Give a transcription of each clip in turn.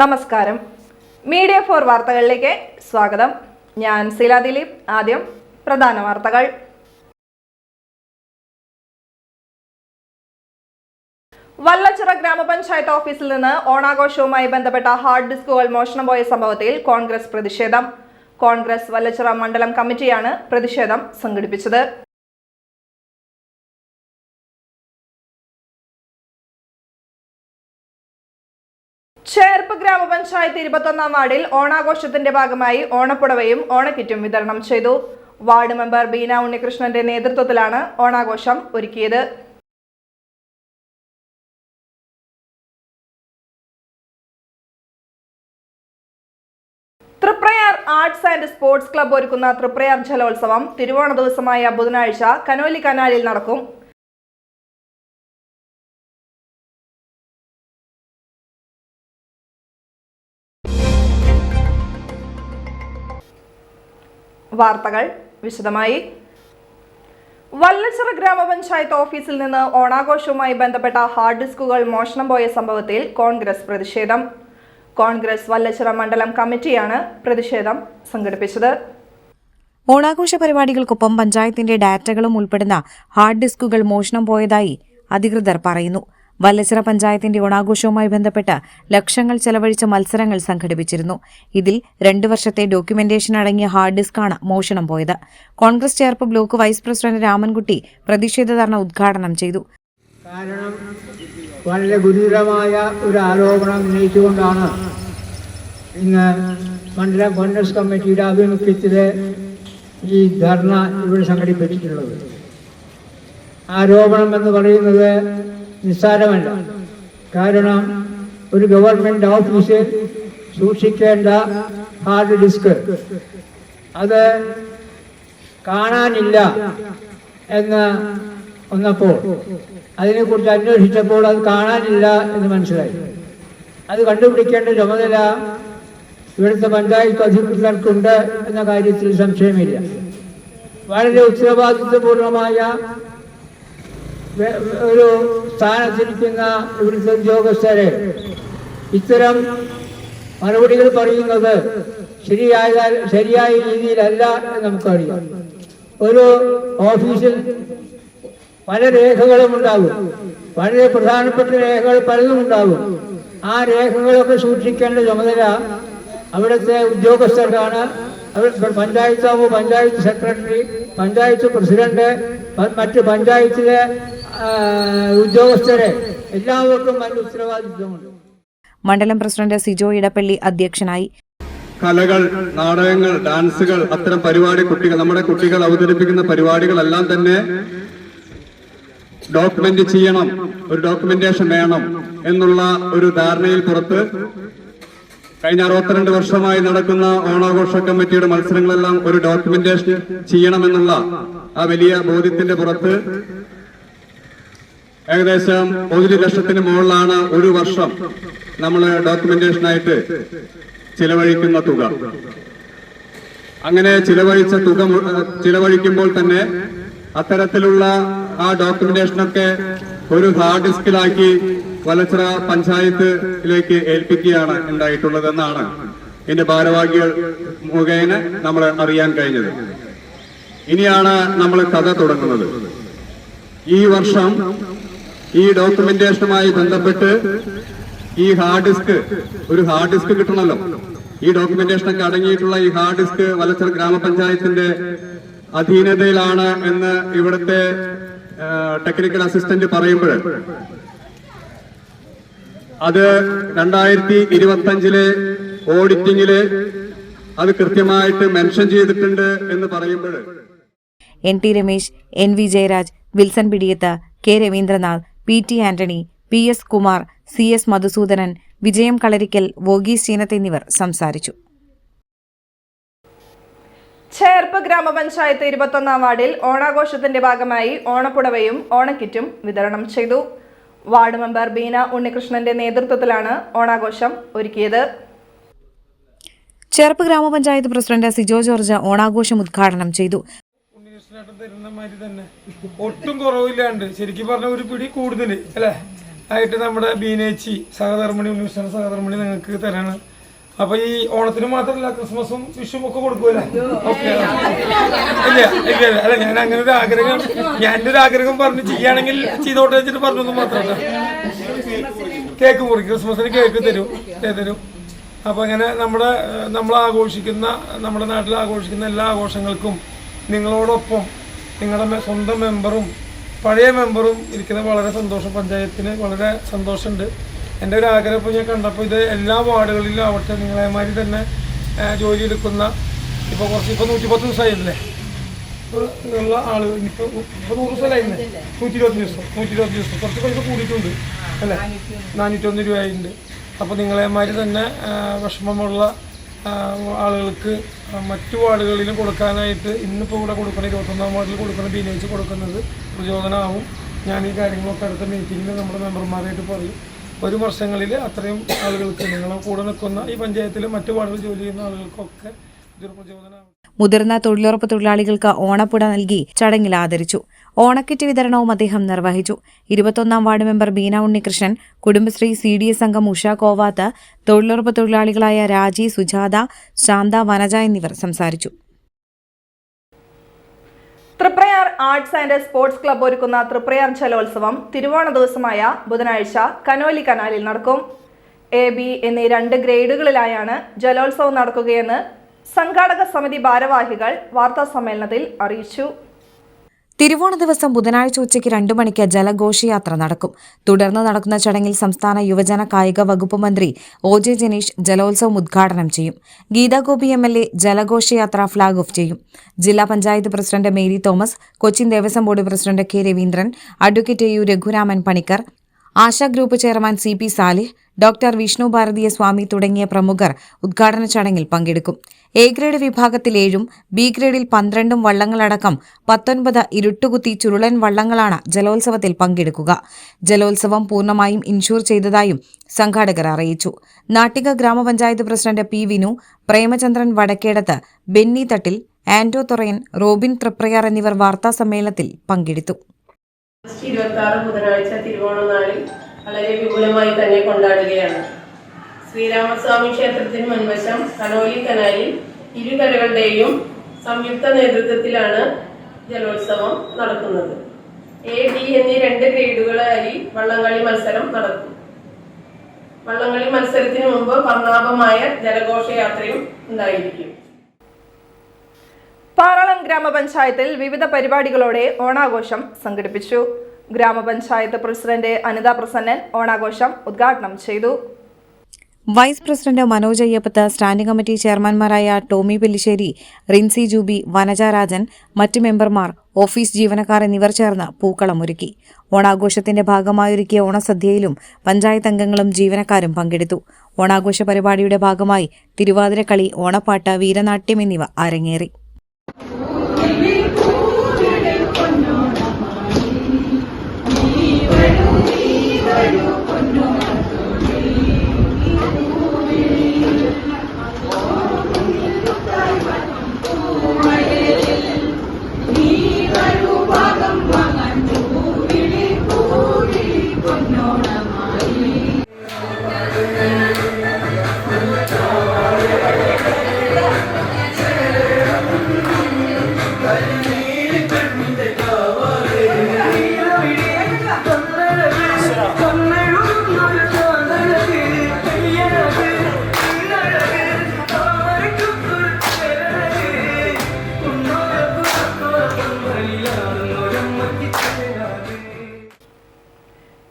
നമസ്കാരം. Media for വാർത്തകളിലേക്ക് സ്വാഗതം. ഞാൻ സീല ദിലീപ്. ആദ്യം പ്രധാന വാർത്തകൾ. വല്ലച്ചിറ ഗ്രാമപഞ്ചായത്ത് ഓഫീസിൽ നിന്ന് ഓണാഘോഷവുമായി ബന്ധപ്പെട്ട ഹാർഡ് ഡിസ്കുകൾ മോഷണം പോയ സംഭവത്തിൽ കോൺഗ്രസ് പ്രതിഷേധം. കോൺഗ്രസ് വല്ലച്ചിറ മണ്ഡലം കമ്മിറ്റിയാണ് പ്രതിഷേധം സംഘടിപ്പിച്ചത്. ചേർപ്പ് ഗ്രാമപഞ്ചായത്ത് 21-ാം വാർഡിൽ ഓണാഘോഷത്തിന്റെ ഭാഗമായി ഓണപ്പുടവയും ഓണക്കിറ്റും വിതരണം ചെയ്തു. വാർഡ് മെമ്പർ ബീന ഉണ്ണികൃഷ്ണന്റെ നേതൃത്വത്തിലാണ് ഓണാഘോഷം ഒരുക്കിയത്. Triprayar arts and sports club ഒരുക്കുന്ന തൃപ്രയാർ ജലോത്സവം തിരുവോണ ദിവസമായ ബുധനാഴ്ച കനോലി കനാലിൽ നടക്കും. വാർത്തകൾ വിശദമായി. വല്ലച്ചിറ ഗ്രാമപഞ്ചായത്ത് ഓഫീസിൽ നിന്ന് ഓണാഘോഷവുമായി ബന്ധപ്പെട്ട ഹാർഡ് ഡിസ്കുകൾ മോഷണം പോയ സംഭവത്തിൽ കോൺഗ്രസ് പ്രതിഷേധം. കോൺഗ്രസ് വല്ലച്ചിറ മണ്ഡലം കമ്മിറ്റിയാണ് പ്രതിഷേധം സംഘടിപ്പിച്ചത്. ഓണാഘോഷ പരിപാടികൾക്കൊപ്പം പഞ്ചായത്തിന്റെ ഡാറ്റകളും ഉൾപ്പെടുന്ന ഹാർഡ് ഡിസ്കുകൾ മോഷണം പോയതായി അധികൃതർ പറയുന്നു. വല്ലച്ചിറ പഞ്ചായത്തിന്റെ ഓണാഘോഷവുമായി ബന്ധപ്പെട്ട് ലക്ഷങ്ങൾ ചെലവഴിച്ച മത്സരങ്ങൾ സംഘടിപ്പിച്ചിരുന്നു. ഇതിൽ 2 വർഷത്തെ ഡോക്യുമെന്റേഷൻ അടങ്ങിയ ഹാർഡ് ഡിസ്കാണ് മോഷണം പോയത്. Congress Cherpu block vice president Ramankutty പ്രതിഷേധ ധർണ ഉദ്ഘാടനം ചെയ്തു. കാരണം വളരെ ഗുരുതരമായ ഒരു ആരോപണം ഉന്നയിച്ചുകൊണ്ടാണ് ഇന്ന് മണ്ഡലം കോൺഗ്രസ് കമ്മിറ്റിയുടെ ആഭിമുഖ്യത്തിൽ ഈ ധർണ ഇവിടെ സംഘടിപ്പിച്ചിട്ടുള്ളത്. ആരോപണം എന്ന് പറയുന്നത് നിസ്സാരമല്ല. കാരണം ഒരു ഗവൺമെൻറ് ഓഫീസിൽ സൂക്ഷിക്കേണ്ട ഹാർഡ് ഡിസ്ക് അത് കാണാനില്ല എന്ന് വന്നപ്പോൾ അതിനെക്കുറിച്ച് അന്വേഷിച്ചപ്പോൾ അത് കാണാനില്ല എന്ന് മനസ്സിലായി. അത് കണ്ടുപിടിക്കേണ്ട ചുമതല ഇവിടുത്തെ പഞ്ചായത്ത് അധികൃതർക്കുണ്ട് എന്ന കാര്യത്തിൽ സംശയമില്ല. വളരെ ഉത്തരവാദിത്വപൂർണമായ ഒരു സ്ഥാനത്തിരിക്കുന്ന ഇവിടുത്തെ ഉദ്യോഗസ്ഥരെ ഇത്തരം മറുപടികൾ പറയുന്നത് ശരിയായ രീതിയിലല്ല എന്ന് നമുക്കറിയാം. ഒരു ഓഫീസിൽ പല രേഖകളും ഉണ്ടാകും, വളരെ പ്രധാനപ്പെട്ട രേഖകൾ പലതും ഉണ്ടാകും. ആ രേഖകളൊക്കെ സൂക്ഷിക്കേണ്ട ചുമതല അവിടുത്തെ ഉദ്യോഗസ്ഥർക്കാണ്. പഞ്ചായത്താവോ പഞ്ചായത്ത് സെക്രട്ടറി, പഞ്ചായത്ത് പ്രസിഡന്റ്, മറ്റ് പഞ്ചായത്തിലെ ഉദ്യോഗസ്ഥരെ എല്ലാവർക്കും നല്ല ഉത്തരവാദിത്വമുണ്ട്. മണ്ഡലം പ്രസിഡന്റ് സിജോ ഇടപ്പള്ളി അധ്യക്ഷനായി. കലകൾ, നാടകങ്ങൾ, ഡാൻസുകൾ, അത്തരം പരിപാടി നമ്മുടെ കുട്ടികൾ അവതരിപ്പിക്കുന്ന പരിപാടികളെല്ലാം തന്നെ ഡോക്യുമെന്റ് ചെയ്യണം, ഒരു ഡോക്യുമെന്റേഷൻ വേണം എന്നുള്ള ഒരു ധാരണയിൽ പുറത്ത് കഴിഞ്ഞ 62 വർഷമായി നടക്കുന്ന ഓണാഘോഷ കമ്മിറ്റിയുടെ മത്സരങ്ങളെല്ലാം ഒരു ഡോക്യുമെന്റേഷൻ ചെയ്യണമെന്നുള്ള ആ വലിയ ബോധ്യത്തിന്റെ പുറത്ത് ഏകദേശം 1 ലക്ഷത്തിന് മുകളിലാണ് ഒരു വർഷം നമ്മൾ ഡോക്യുമെന്റേഷനായിട്ട് ചിലവഴിക്കുന്ന തുക. അങ്ങനെ ചിലവഴിക്കുമ്പോൾ തന്നെ അത്തരത്തിലുള്ള ആ ഡോക്യുമെന്റേഷനൊക്കെ ഒരു ഹാർഡ് ഡിസ്കിലാക്കി വല്ലച്ചിറ പഞ്ചായത്തിലേക്ക് ഏൽപ്പിക്കുകയാണ് ഉണ്ടായിട്ടുള്ളതെന്നാണ് ഇതിന്റെ ഭാരവാഹികൾ മുഖേന നമ്മൾ അറിയാൻ കഴിഞ്ഞത്. ഇനിയാണ് നമ്മൾ കഥ തുടങ്ങുന്നത്. ഈ വർഷം ഈ ഡോക്യുമെന്റേഷനുമായി ബന്ധപ്പെട്ട് ഈ ഒരു ഹാർഡ് ഡിസ്ക് കിട്ടണമല്ലോ. ഈ ഡോക്യുമെന്റേഷനൊക്കെ അടങ്ങിയിട്ടുള്ള ഈ ഹാർഡ് ഡിസ്ക് വല്ലച്ചിറ ഗ്രാമപഞ്ചായത്തിന്റെ അധീനതയിലാണ് എന്ന് ഇവിടുത്തെ ടെക്നിക്കൽ അസിസ്റ്റന്റ് പറയുമ്പോൾ അത് 2025 ഓഡിറ്റിംഗില് അത് കൃത്യമായിട്ട് മെൻഷൻ ചെയ്തിട്ടുണ്ട് എന്ന് പറയുമ്പോൾ NT Ramesh, NV Jayaraj, Wilson Pidiyath, K Ravindranath, PT Antony, PS Kumar, CS Madhusoodanan, Vijayam Kalarikkal, വോഗീസ് ചീനത്ത് എന്നിവർ സംസാരിച്ചു. ചേർപ്പ് ഗ്രാമപഞ്ചായത്ത് 21-ാം വാർഡിൽ ഓണാഘോഷത്തിന്റെ ഭാഗമായി ഓണപ്പുടവയും ഓണക്കിറ്റും വിതരണം ചെയ്തു. വാർഡ് മെമ്പർ ബീന ഉണ്ണികൃഷ്ണന്റെ നേതൃത്വത്തിലാണ് ഓണാഘോഷം ഒരുക്കിയത്. ചേർപ്പ് ഗ്രാമപഞ്ചായത്ത് പ്രസിഡന്റ് സിജോ ജോർജ് ഓണാഘോഷം ഉദ്ഘാടനം ചെയ്തു. ഒട്ടും കുറവില്ലാണ്ട് ശരിക്കും പറഞ്ഞ ഒരു പിടി കൂടുതൽ അല്ലേ ആയിട്ട് നമ്മുടെ ബീനേച്ചി സഹധർമ്മിണി ഉണ്ണികൃഷ്ണൻ സഹധർമ്മിണി നിങ്ങൾക്ക് തരാണ്. അപ്പൊ ഈ ഓണത്തിന് മാത്രമല്ല ക്രിസ്മസും വിഷുവും ഒക്കെ കൊടുക്കൂല. ഓക്കെ അല്ല ഞാൻ അങ്ങനെ ഒരു ആഗ്രഹം എൻ്റെ ഒരു ആഗ്രഹം പറഞ്ഞ് ചെയ്യുകയാണെങ്കിൽ ചെയ്തോട്ടെ വെച്ചിട്ട് പറഞ്ഞൊന്നും മാത്രമല്ല. കേക്ക് മുറി ക്രിസ്മസിന് കേക്ക് തരും. അപ്പൊ അങ്ങനെ നമ്മൾ ആഘോഷിക്കുന്ന നമ്മുടെ നാട്ടിൽ ആഘോഷിക്കുന്ന എല്ലാ ആഘോഷങ്ങൾക്കും നിങ്ങളോടൊപ്പം നിങ്ങളുടെ സ്വന്തം മെമ്പറും പഴയ മെമ്പറും ഇരിക്കുന്നത് വളരെ സന്തോഷം. പഞ്ചായത്തിന് വളരെ സന്തോഷമുണ്ട്. എൻ്റെ ഒരു ആഗ്രഹം ഇപ്പോൾ ഞാൻ കണ്ടപ്പോൾ ഇത് എല്ലാ വാർഡുകളിലും ആവട്ടെ നിങ്ങളെമാതിരി തന്നെ ജോലി എടുക്കുന്ന ഇപ്പോൾ 110 ദിവസമായില്ലേ ഉള്ള ആളുകൾ ഇപ്പോൾ 100 ദിവസമല്ലായിരുന്നു 120 ദിവസം കുറച്ച് പൈസ കൂടിയിട്ടുണ്ട് അല്ലേ 401 രൂപയായിട്ടുണ്ട്. അപ്പോൾ നിങ്ങളെമാതിരി തന്നെ വിഷമമുള്ള ആളുകൾക്ക് മറ്റു വാർഡുകളിലും കൊടുക്കാനായിട്ട് ഇന്നിപ്പോൾ ഇവിടെ കൊടുക്കുന്ന 21-ാം വാർഡിൽ കൊടുക്കുന്ന ബീനേജ് കൊടുക്കുന്നത് പ്രചോദനമാവും. ഞാൻ ഈ കാര്യങ്ങളൊക്കെ അടുത്ത മീറ്റിങ്ങിൽ നമ്മുടെ മെമ്പർമാരായിട്ട് പറയും. വരും വർഷങ്ങളിൽ അത്രയും ആളുകൾക്ക് നിങ്ങളെ കൂടെ നിൽക്കുന്ന ഈ പഞ്ചായത്തിലും മറ്റു വാർഡുകളിൽ ജോലി ചെയ്യുന്ന ആളുകൾക്കൊക്കെ ഇതൊരു പ്രചോദനമാവും. മുതിർന്ന തൊഴിലുറപ്പ് തൊഴിലാളികൾക്ക് ഓണപ്പുട നൽകി ചടങ്ങിൽ ആദരിച്ചു. ഓണക്കിറ്റ് വിതരണവും അദ്ദേഹം നിർവഹിച്ചു. 21-ാം ward member Beena Unnikrishnan, Kudumbashree CDS അംഗം ഉഷ കോവാത്ത്, തൊഴിലുറപ്പ് തൊഴിലാളികളായ രാജി, സുജാത, ശാന്ത, വനജ എന്നിവർ സംസാരിച്ചു. Triprayar arts and sports club ഒരുക്കുന്ന തൃപ്രയാർ ജലോത്സവം തിരുവോണ ദിവസമായ ബുധനാഴ്ച കനോലി കനാലിൽ നടക്കും. AB എന്നീ 2 ഗ്രേഡുകളിലായാണ് ജലോത്സവം നടക്കുകയെന്ന് സംഘാടക സമിതി ഭാരവാഹികൾ വാർത്താസമ്മേളനത്തിൽ അറിയിച്ചു. തിരുവോണ ദിവസം ബുധനാഴ്ച ഉച്ചയ്ക്ക് 2 മണിക്ക് ജലഘോഷയാത്ര നടക്കും. തുടർന്ന് നടക്കുന്ന ചടങ്ങിൽ സംസ്ഥാന യുവജന കായിക വകുപ്പ് മന്ത്രി OJ ജനീഷ് ജലോത്സവം ഉദ്ഘാടനം ചെയ്യും. ഗീതാഗോപി MLA ജലഘോഷയാത്ര ഫ്ളാഗ് ഓഫ് ചെയ്യും. ജില്ലാ panchayat president Mary Thomas, Cochin Devaswom board president K Raveendran, advocate AU Raghuraman Panicker, Asha group chairman CP Salih, doctor Vishnu Bharathiya Swami തുടങ്ങിയ പ്രമുഖർ ഉദ്ഘാടന ചടങ്ങിൽ പങ്കെടുക്കും. A ഗ്രേഡ് വിഭാഗത്തിൽ 7ഉം B ഗ്രേഡിൽ 12 വള്ളങ്ങളടക്കം 19 ഇരുട്ടുകുത്തി ചുരുളൻ വള്ളങ്ങളാണ് ജലോത്സവത്തിൽ പങ്കെടുക്കുക. ജലോത്സവം പൂർണ്ണമായും ഇൻഷൂർ ചെയ്തതായും സംഘാടകർ അറിയിച്ചു. നാട്ടിക ഗ്രാമപഞ്ചായത്ത് പ്രസിഡന്റ് P വിനു, പ്രേമചന്ദ്രൻ വടക്കേടത്ത്, ബെന്നി തട്ടിൽ, ആന്റോ തൊറയൻ, റോബിൻ തൃപ്രയാർ എന്നിവർ വാർത്താസമ്മേളനത്തിൽ പങ്കെടുത്തു. 26 ബുധനാഴ്ച തിരുവോണ നാളിൽ വളരെ വിപുലമായി തന്നെ കൊണ്ടാടുകയാണ്. ശ്രീരാമസ്വാമി ക്ഷേത്രത്തിന് മുൻവശം കനോലി കനാലിൽ ഇരുകരകളുടെയും സംയുക്ത നേതൃത്വത്തിലാണ് ജലോത്സവം നടക്കുന്നത്. A, B എന്നീ 2 ഗ്രേഡുകളായി വള്ളംകളി മത്സരം നടക്കും. വള്ളംകളി മത്സരത്തിന് മുമ്പ് വർണ്ണാഭമായ ജലഘോഷയാത്രയും ഉണ്ടായിരിക്കും. പാറളം ഗ്രാമപഞ്ചായത്തിൽ വിവിധ പരിപാടികളോടെ ഓണാഘോഷം സംഘടിപ്പിച്ചു. ഗ്രാമപഞ്ചായത്ത് പ്രസിഡന്റ് അനിത പ്രസന്നൻ ഓണാഘോഷം ഉദ്ഘാടനം ചെയ്തു. Vice president Manoj Ayyappath, standing committee ചെയർമാൻമാരായ ടോമി പെല്ലിശ്ശേരി, റിൻസി ജൂബി, വനജ രാജൻ, മറ്റ് മെമ്പർമാർ, ഓഫീസ് ജീവനക്കാർ എന്നിവർ ചേർന്ന് പൂക്കളമൊരുക്കി. ഓണാഘോഷത്തിന്റെ ഭാഗമായൊരുക്കിയ ഓണസദ്യയിലും പഞ്ചായത്ത് അംഗങ്ങളും ജീവനക്കാരും പങ്കെടുത്തു. ഓണാഘോഷ പരിപാടിയുടെ ഭാഗമായി തിരുവാതിരക്കളി, ഓണപ്പാട്ട്, വീരനാട്യം എന്നിവ അരങ്ങേറി.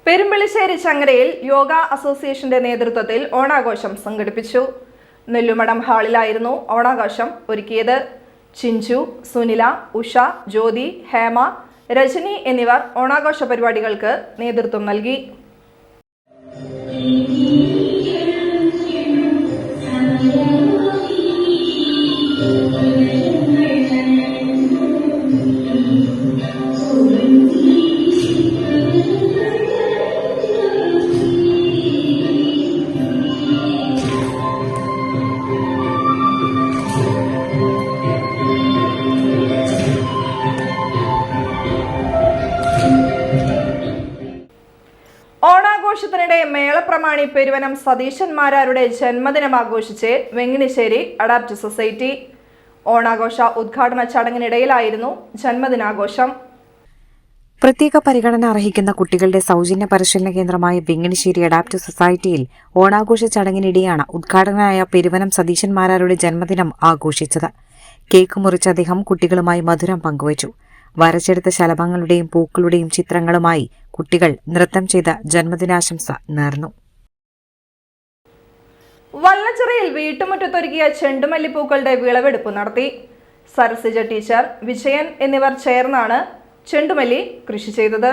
പെരുമ്പളിശ്ശേരി ചങ്ങരയിൽ യോഗ അസോസിയേഷന്റെ നേതൃത്വത്തിൽ ഓണാഘോഷം സംഘടിപ്പിച്ചു. നെല്ലുമടം ഹാളിലായിരുന്നു ഓണാഘോഷം ഒരുക്കിയത്. ചിഞ്ചു, സുനില, ഉഷ, ജ്യോതി, ഹേമ, രജനി എന്നിവർ ഓണാഘോഷ പരിപാടികൾക്ക് നേതൃത്വം നൽകി. മാണി പെരുവനം സതീശന്മാരാരുടെ ജന്മദിനം ആഘോഷിച്ച് വെങ്ങിണിശ്ശേരി അഡാപ്റ്റ് സൊസൈറ്റി. ഓണാഘോഷ ഉദ്ഘാടന ചടങ്ങിനിടയിലായിരുന്നു ജന്മദിനാഘോഷം. പ്രത്യേക പരിഗണന അർഹിക്കുന്ന കുട്ടികളുടെ സൗജന്യ പരിശീലന കേന്ദ്രമായ വെങ്ങിണിശ്ശേരി അഡാപ്റ്റ് സൊസൈറ്റിയിൽ ഓണാഘോഷ ചടങ്ങിനിടെയാണ് ഉദ്ഘാടകനായ പെരുവനം സതീശന്മാരാരുടെ ജന്മദിനം ആഘോഷിച്ചത്. കേക്ക് മുറിച്ച അദ്ദേഹം കുട്ടികളുമായി മധുരം പങ്കുവച്ചു. വരച്ചെടുത്ത ശലഭങ്ങളുടെയും പൂക്കളുടെയും ചിത്രങ്ങളുമായി കുട്ടികൾ നൃത്തം ചെയ്ത ജന്മദിനാശംസ നേർന്നു. വല്ലച്ചിറയിൽ വീട്ടുമുറ്റത്തൊരുക്കിയ ചെണ്ടുമല്ലിപ്പൂക്കളുടെ വിളവെടുപ്പ് നടത്തി. സരസിജ ടീച്ചർ, വിജയൻ എന്നിവർ ചേർന്നാണ് ചെണ്ടുമല്ലി കൃഷി ചെയ്തത്.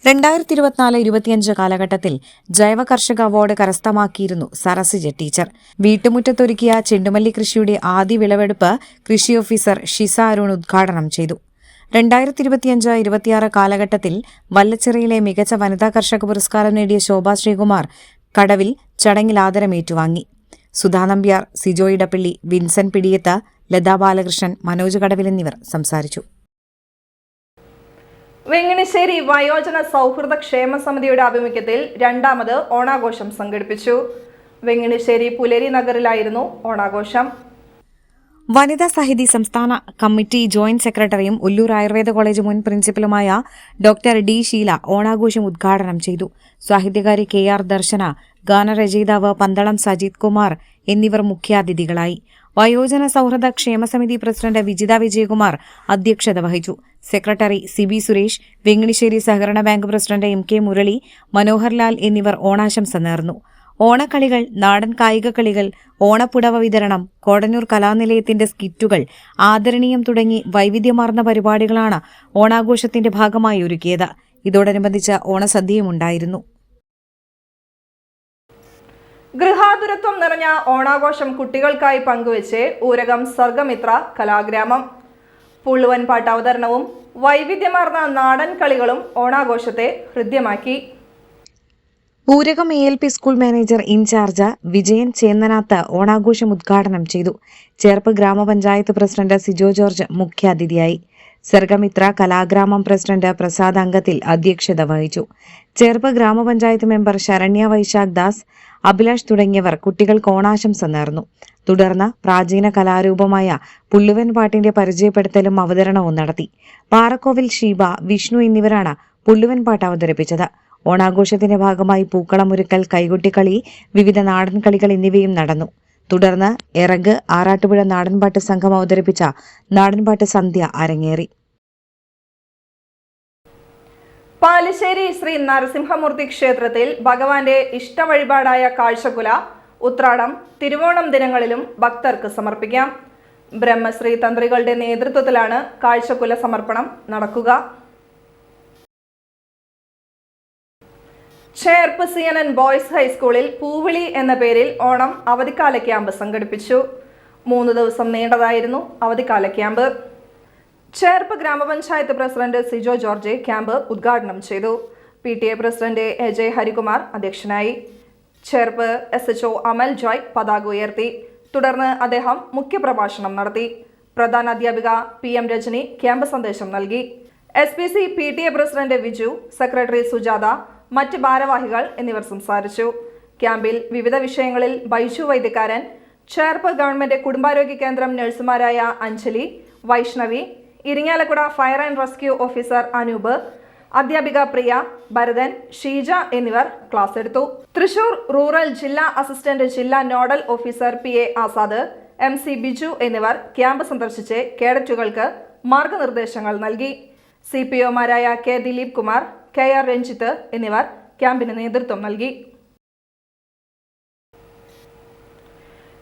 2024-25 കാലഘട്ടത്തിൽ ജൈവ കർഷക അവാർഡ് കരസ്ഥമാക്കിയിരുന്നു സരസിജ ടീച്ചർ. വീട്ടുമുറ്റത്തൊരുക്കിയ ചെണ്ടുമല്ലി കൃഷിയുടെ ആദ്യ വിളവെടുപ്പ് കൃഷി ഓഫീസർ ഷിസ അരുൺ ഉദ്ഘാടനം ചെയ്തു. 2025-26 കാലഘട്ടത്തിൽ വല്ലച്ചിറയിലെ മികച്ച വനിതാ കർഷക പുരസ്കാരം നേടിയ ശോഭ ശ്രീകുമാർ കടവിൽ ചടങ്ങിൽ ആദരമേറ്റുവാങ്ങി. സുധാ നമ്പ്യാർ, സിജോ ഇടപ്പള്ളി, വിൻസൻ പിടിയത്ത്, ലതാ ബാലകൃഷ്ണൻ, മനോജ് കടവിൽ എന്നിവർ സംസാരിച്ചു. വെങ്ങിണിശ്ശേരി വയോജന സൗഹൃദ ക്ഷേമ സമിതിയുടെ ആഭിമുഖ്യത്തിൽ രണ്ടാമത് ഓണാഘോഷം സംഘടിപ്പിച്ചു. വെങ്ങിണിശ്ശേരി പുലരി നഗറിലായിരുന്നു ഓണാഘോഷം. വനിതാ സാഹിതി സംസ്ഥാന കമ്മിറ്റി ജോയിന്റ് സെക്രട്ടറിയും ഉല്ലൂർ ആയുർവേദ കോളേജ് മുൻ പ്രിൻസിപ്പലുമായ ഡോക്ടർ ഡി ഷീല ഓണാഘോഷം ഉദ്ഘാടനം ചെയ്തു. സാഹിത്യകാരി KR ദർശന, ഗാനരചയിതാവ് പന്തളം സജിത് കുമാർ എന്നിവർ മുഖ്യാതിഥികളായി. വയോജന സൗഹൃദ ക്ഷേമസമിതി പ്രസിഡന്റ് വിജിത വിജയകുമാർ അധ്യക്ഷത വഹിച്ചു. സെക്രട്ടറി CB സുരേഷ്, വെങ്ങിണിശ്ശേരി സഹകരണ bank president MK Murali, Manoharlal എന്നിവർ ഓണാശംസ നേർന്നു. ഓണക്കളികൾ, നാടൻ കായിക കളികൾ, ഓണപ്പുടവ വിതരണം, കോടന്നൂർ കലാനിലയത്തിന്റെ സ്കിറ്റുകൾ, ആദരണീയം തുടങ്ങി വൈവിധ്യമാർന്ന പരിപാടികളാണ് ഓണാഘോഷത്തിന്റെ ഭാഗമായി ഒരുക്കിയത്. ഇതോടനുബന്ധിച്ച് ഓണസദ്യയുമുണ്ടായിരുന്നു. ഗൃഹാതുരത്വം നിറഞ്ഞ ഓണാഘോഷം കുട്ടികൾക്കായി പങ്കുവച്ച് ഊരകം സർഗമിത്ര കലാഗ്രാമം. പുള്ളുവൻപാട്ട് അവതരണവും വൈവിധ്യമാർന്ന നാടൻ കളികളും ഓണാഘോഷത്തെ ഹൃദ്യമാക്കി. Oorakam ALP school manager in charge Vijayan Chennanath ഓണാഘോഷം ഉദ്ഘാടനം ചെയ്തു. ചേർപ്പ് ഗ്രാമപഞ്ചായത്ത് പ്രസിഡന്റ് സിജോ ജോർജ് മുഖ്യാതിഥിയായി. സർഗമിത്ര കലാഗ്രാമം പ്രസിഡന്റ് പ്രസാദ് അംഗത്തിൽ അധ്യക്ഷത വഹിച്ചു. ചേർപ്പ് ഗ്രാമപഞ്ചായത്ത് മെമ്പർ ശരണ്യ വൈശാഖ് ദാസ്, അഭിലാഷ് തുടങ്ങിയവർ കുട്ടികൾക്ക് ഓണാശംസ നേർന്നു. തുടർന്ന് പ്രാചീന കലാരൂപമായ പുള്ളുവൻപാട്ടിന്റെ പരിചയപ്പെടുത്തലും അവതരണവും നടത്തി. പാറക്കോവിൽ ഷീബ, വിഷ്ണു എന്നിവരാണ് പുള്ളുവൻപാട്ട് അവതരിപ്പിച്ചത്. ഓണാഘോഷത്തിന്റെ ഭാഗമായി പൂക്കളമൊരുക്കൽ, കൈകൊട്ടിക്കളി, വിവിധ നാടൻ കളികൾ എന്നിവയും നടന്നു. തുടർന്ന് എറഗ് ആറാട്ടുപുഴ നാടൻപാട്ട് സംഘം അവതരിപ്പിച്ച നാടൻപാട്ട് സന്ധ്യ അരങ്ങേറി. പാലശ്ശേരി ശ്രീ നരസിംഹമൂർത്തി ക്ഷേത്രത്തിൽ ഭഗവാന്റെ ഇഷ്ടവഴിപാടായ കാഴ്ചക്കുല ഉത്രാടം, തിരുവോണം ദിനങ്ങളിലും ഭക്തർക്ക് സമർപ്പിക്കാം. ബ്രഹ്മശ്രീ തന്ത്രികളുടെ നേതൃത്വത്തിലാണ് കാഴ്ചക്കുല സമർപ്പണം നടക്കുക. ചേർപ്പ് CNN ബോയ്സ് ഹൈസ്കൂളിൽ പൂവിളി എന്ന പേരിൽ ഓണം അവധിക്കാല ക്യാമ്പ് സംഘടിപ്പിച്ചു. 3 ദിവസം നീണ്ടതായിരുന്നു അവധിക്കാല ക്യാമ്പ്. ചേർപ്പ് ഗ്രാമപഞ്ചായത്ത് പ്രസിഡന്റ് സിജോ ജോർജ് ക്യാമ്പ് ഉദ്ഘാടനം ചെയ്തു. PTA പ്രസിഡന്റ് AJ ഹരികുമാർ അധ്യക്ഷനായി. ചേർപ്പ് SHO അമൽ ജോയ് പതാക ഉയർത്തി. തുടർന്ന് അദ്ദേഹം മുഖ്യപ്രഭാഷണം നടത്തി. പ്രധാന അധ്യാപിക PM രജനി ക്യാമ്പ് സന്ദേശം നൽകി. SPC PTA president Viju, secretary Sujatha, മറ്റ് ഭാരവാഹികൾ എന്നിവർ സംസാരിച്ചു. ക്യാമ്പിൽ വിവിധ വിഷയങ്ങളിൽ ബൈജു വൈദ്യക്കാരൻ, ചേർപ്പ് ഗവൺമെന്റ് കുടുംബാരോഗ്യ കേന്ദ്രം നഴ്സുമാരായ Anjali, Vaishnavi, Irinjalakuda fire and rescue officer Anoop, അധ്യാപിക പ്രിയ, ഭരതൻ, ഷീജ എന്നിവർ ക്ലാസ് എടുത്തു. തൃശൂർ റൂറൽ ജില്ലാ അസിസ്റ്റന്റ് ജില്ലാ nodal officer PA Azad, MC Biju എന്നിവർ ക്യാമ്പ് സന്ദർശിച്ച് കേഡറ്റുകൾക്ക് മാർഗനിർദ്ദേശങ്ങൾ നൽകി. CPOമാരായ K ദിലീപ് കുമാർ, KR രഞ്ജിത്ത് എന്നിവർ ക്യാമ്പിന് നേതൃത്വം നൽകി.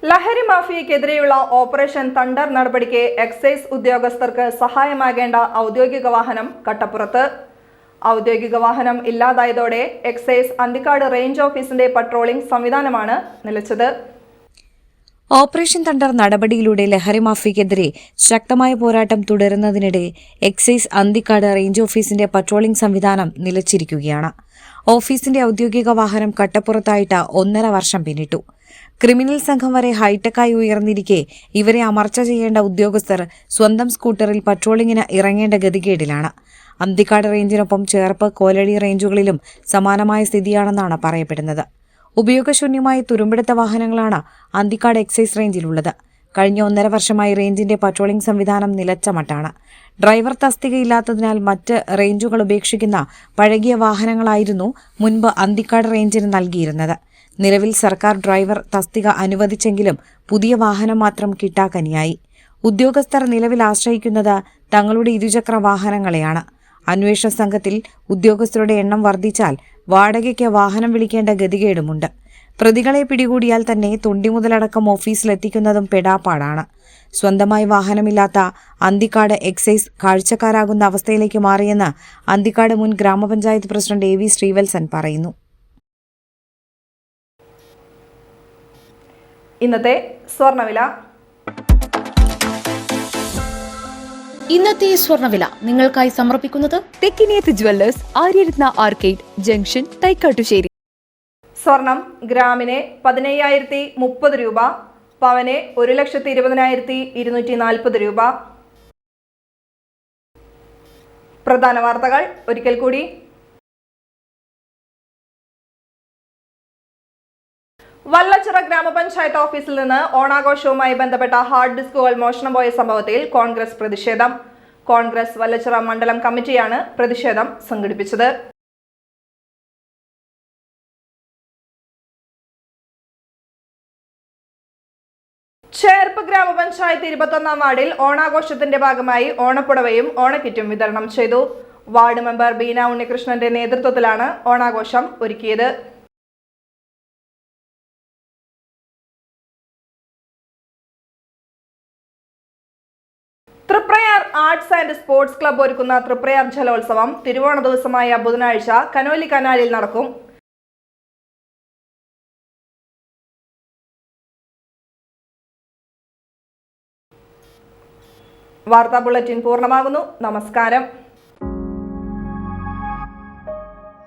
ലഹരി മാഫിയക്കെതിരെയുള്ള ഓപ്പറേഷൻ തണ്ടർ നടപടിക്ക് എക്സൈസ് ഉദ്യോഗസ്ഥർക്ക് സഹായമാകേണ്ട ഔദ്യോഗിക വാഹനം കട്ടപ്പുറത്ത്. ഔദ്യോഗിക വാഹനം ഇല്ലാതായതോടെ എക്സൈസ് അന്തിക്കാട് റേഞ്ച് ഓഫീസിന്റെ പട്രോളിംഗ് സംവിധാനമാണ് നിലച്ചത്. ഓപ്പറേഷൻ തണ്ടർ നടപടിയിലൂടെ ലഹരി മാഫിയക്കെതിരെ ശക്തമായ പോരാട്ടം തുടരുന്നതിനിടെ എക്സൈസ് അന്തിക്കാട് റേഞ്ച് ഓഫീസിന്റെ പട്രോളിംഗ് സംവിധാനം നിലച്ചിരിക്കുകയാണ്. ഓഫീസിന്റെ ഔദ്യോഗിക വാഹനം കട്ടപ്പുറത്തായിട്ട് 1.5 വർഷം പിന്നിട്ടു. ക്രിമിനൽ സംഘം വരെ ഹൈടെക്കായി ഉയർന്നിരിക്കെ ഇവരെ അമർച്ച ചെയ്യേണ്ട ഉദ്യോഗസ്ഥർ സ്വന്തം സ്കൂട്ടറിൽ പട്രോളിംഗിന് ഇറങ്ങേണ്ട ഗതികേടിലാണ്. അന്തിക്കാട് റേഞ്ചിനൊപ്പം ചേർപ്പ്, കോലഴി റേഞ്ചുകളിലും സമാനമായ സ്ഥിതിയാണെന്നാണ് പറയപ്പെടുന്നത്. ഉപയോഗശൂന്യമായി തുരുമ്പെടുത്ത വാഹനങ്ങളാണ് അന്തിക്കാട് എക്സൈസ് റേഞ്ചിലുള്ളത്. കഴിഞ്ഞ 1.5 വർഷമായി റേഞ്ചിന്റെ പട്രോളിംഗ് സംവിധാനം നിലച്ച മട്ടാണ്. ഡ്രൈവർ തസ്തികയില്ലാത്തതിനാൽ മറ്റ് റേഞ്ചുകൾ ഉപേക്ഷിക്കുന്ന പഴകിയ വാഹനങ്ങളായിരുന്നു മുൻപ് അന്തിക്കാട് റേഞ്ചിന് നൽകിയിരുന്നത്. നിലവിൽ സർക്കാർ ഡ്രൈവർ തസ്തിക അനുവദിച്ചെങ്കിലും പുതിയ വാഹനം മാത്രം കിട്ടാക്കനിയായി. ഉദ്യോഗസ്ഥർ നിലവിൽ ആശ്രയിക്കുന്നത് തങ്ങളുടെ ഇരുചക്ര വാഹനങ്ങളെയാണ്. അന്വേഷണ സംഘത്തിൽ ഉദ്യോഗസ്ഥരുടെ എണ്ണം വർദ്ധിച്ചാൽ വാടകയ്ക്ക് വാഹനം വിളിക്കേണ്ട ഗതികേടുമുണ്ട്. പ്രതികളെ പിടികൂടിയാൽ തന്നെ തൊണ്ടിമുതലടക്കം ഓഫീസിലെത്തിക്കുന്നതും പെടാപ്പാടാണ്. സ്വന്തമായി വാഹനമില്ലാത്ത അന്തിക്കാട് എക്സൈസ് കാഴ്ചക്കാരാകുന്ന അവസ്ഥയിലേക്ക് മാറിയെന്ന് അന്തിക്കാട് മുൻ ഗ്രാമപഞ്ചായത്ത് പ്രസിഡന്റ് AV ശ്രീവത്സൻ പറയുന്നു. ഇന്നത്തെ സ്വർണ്ണവില. ഇന്നത്തെ സ്വർണ്ണവില നിങ്ങൾക്കായി സമർപ്പിക്കുന്നത് Thekkiniyath jewellers, Aryaratna arcade junction, Thaikkattussery. സ്വർണം ഗ്രാമിന് 15,030 രൂപ, പവന് 1,20,240 രൂപ. പ്രധാന വാർത്തകൾ ഒരിക്കൽ കൂടി. വല്ലച്ചിറ ഗ്രാമപഞ്ചായത്ത് ഓഫീസിൽ നിന്ന് ഓണാഘോഷവുമായി ബന്ധപ്പെട്ട ഹാർഡ് ഡിസ്കുകൾ മോഷണം പോയ സംഭവത്തിൽ കോൺഗ്രസ് പ്രതിഷേധം. കോൺഗ്രസ് വല്ലച്ചിറ മണ്ഡലം കമ്മിറ്റിയാണ് പ്രതിഷേധം സംഘടിപ്പിച്ചത്. ചേർപ്പ് ഗ്രാമപഞ്ചായത്ത് 21-ാം വാർഡിൽ ഓണാഘോഷത്തിന്റെ ഭാഗമായി ഓണപ്പുടവയും ഓണക്കിറ്റും വിതരണം ചെയ്തു. വാർഡ് മെമ്പർ ബീന ഉണ്ണികൃഷ്ണന്റെ നേതൃത്വത്തിലാണ് ഓണാഘോഷം ഒരുക്കിയത്. Triprayar arts and sports club ഒരുക്കുന്ന തൃപ്രയാർ ജലോത്സവം തിരുവോണ ദിവസമായ ബുധനാഴ്ച കനോലി കനാലിൽ നടക്കും. വാർത്താ ബുള്ളറ്റിൻ പൂർണ്ണമാകുന്നു. നമസ്കാരം.